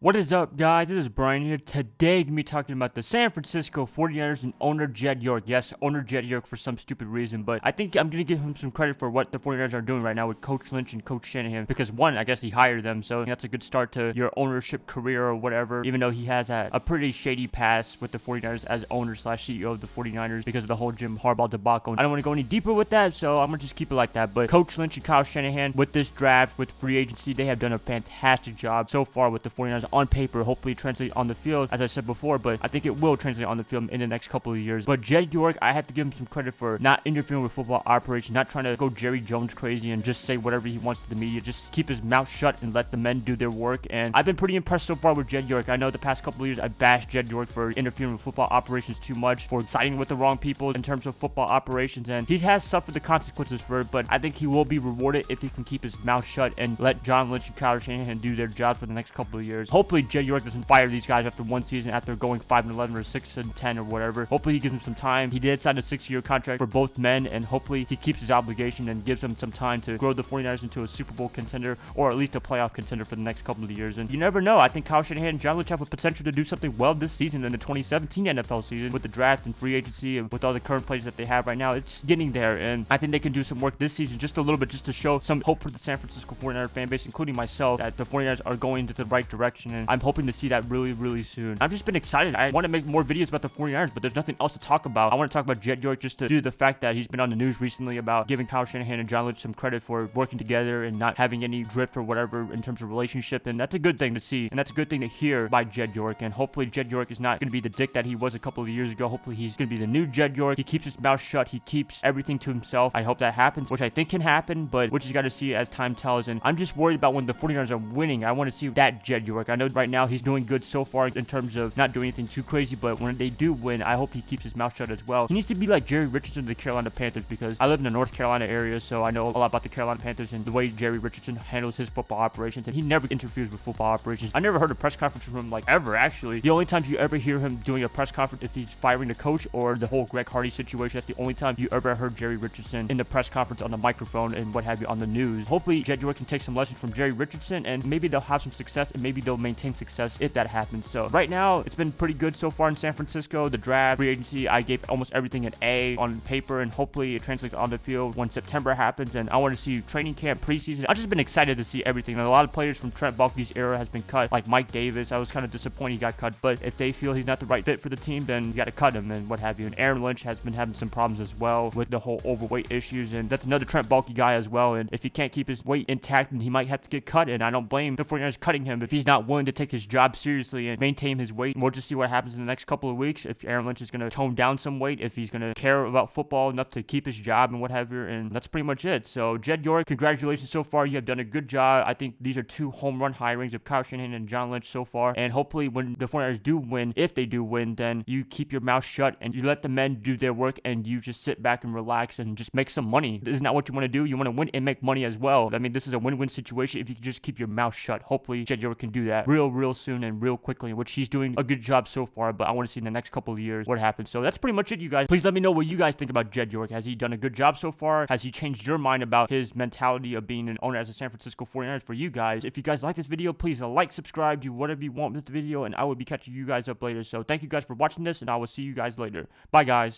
What is up, guys? This is Bryan here. Today, I'm going to be talking about the San Francisco 49ers and owner Jed York. Yes, owner Jed York for some stupid reason, but I think I'm going to give him some credit for what the 49ers are doing right now with Coach Lynch and Coach Shanahan, because one, I guess he hired them, so that's a good start to your ownership career or whatever, even though he has a pretty shady past with the 49ers as owner slash CEO of the 49ers because of the whole Jim Harbaugh debacle. I don't want to go any deeper with that, so I'm going to just keep it like that. But Coach Lynch and Kyle Shanahan, with this draft, with free agency, they have done a fantastic job so far with the 49ers on paper. Hopefully translate on the field, as I said before, but I think it will translate on the field in the next couple of years. But Jed York, I have to give him some credit for not interfering with football operations, not trying to go Jerry Jones crazy and just say whatever he wants to the media. Just keep his mouth shut and let the men do their work. And I've been pretty impressed so far with Jed York. I know the past couple of years I bashed Jed York for interfering with football operations too much, for siding with the wrong people in terms of football operations, and he has suffered the consequences for it, but I think he will be rewarded if he can keep his mouth shut and let John Lynch and Kyle Shanahan do their jobs for the next couple of years. Hopefully Jed York doesn't fire these guys after one season, after going 5-11 or 6-10 or whatever. Hopefully he gives them some time. He did sign a 6-year contract for both men, and hopefully he keeps his obligation and gives them some time to grow the 49ers into a Super Bowl contender, or at least a playoff contender for the next couple of years. And you never know. I think Kyle Shanahan and John Lynch have a potential to do something well this season in the 2017 NFL season with the draft and free agency, and with all the current players that they have right now. It's getting there, and I think they can do some work this season just a little bit, just to show some hope for the San Francisco 49er fan base, including myself, that the 49ers are going into the right direction, and I'm hoping to see that really soon. I've just been excited. I want to make more videos about the 49ers, but there's nothing else to talk about. I want to talk about Jed York just to do the fact that he's been on the news recently about giving Kyle Shanahan and John Lynch some credit for working together and not having any drift or whatever in terms of relationship, and that's a good thing to see, and that's a good thing to hear by Jed York. And hopefully Jed York is not going to be the dick that he was a couple of years ago. Hopefully he's going to be the new Jed York. He keeps his mouth shut. He keeps everything to himself. I hope that happens, which I think can happen, but which you got to see as time tells. And I'm just worried about when the 49ers are winning. I want to see that Jed York. I know right now he's doing good so far in terms of not doing anything too crazy, but when they do win, I hope he keeps his mouth shut as well. He needs to be like Jerry Richardson of the Carolina Panthers, because I live in the North Carolina area, so I know a lot about the Carolina Panthers and the way Jerry Richardson handles his football operations, and he never interferes with football operations. I never heard a press conference from him, like, ever, actually. The only times you ever hear him doing a press conference if he's firing the coach or the whole Greg Hardy situation. That's the only time you ever heard Jerry Richardson in the press conference on the microphone and what have you on the news. Hopefully Jed York can take some lessons from Jerry Richardson, and maybe they'll have some success, and maybe they'll maintain success if that happens. So right now it's been pretty good so far in San Francisco. The draft, free agency, I gave almost everything an A on paper, and hopefully it translates on the field when September happens. And I want to see training camp, preseason. I've just been excited to see everything, and a lot of players from Trent Baalke's era has been cut, like Mike Davis. I was kind of disappointed he got cut, but if they feel he's not the right fit for the team, then you got to cut him and what have you. And Aaron Lynch has been having some problems as well with the whole overweight issues, and that's another Trent Baalke guy as well. And if he can't keep his weight intact, then he might have to get cut, and I don't blame the 49ers cutting him if he's not willing to take his job seriously and maintain his weight. We'll just see what happens in the next couple of weeks, if Aaron Lynch is going to tone down some weight, if he's going to care about football enough to keep his job and what have you. And that's pretty much it. So Jed York, congratulations so far. You have done a good job. I think these are two home run hirings of Kyle Shanahan and John Lynch so far, and hopefully when the 49ers do win, if they do win, then you keep your mouth shut and you let the men do their work, and you just sit back and relax and just make some money. This is not what you want to do. You want to win and make money as well. I mean, this is a win-win situation if you can just keep your mouth shut. Hopefully Jed York can do that real soon and real quickly, which he's doing a good job so far, but I want to see in the next couple of years what happens. So that's pretty much it, you guys. Please let me know what you guys think about Jed York. Has he done a good job so far? Has he changed your mind about his mentality of being an owner as a San Francisco 49ers for you guys? If you guys like this video, please like, subscribe, do whatever you want with the video, and I will be catching you guys up later. So thank you guys for watching this, and I will see you guys later. Bye, guys.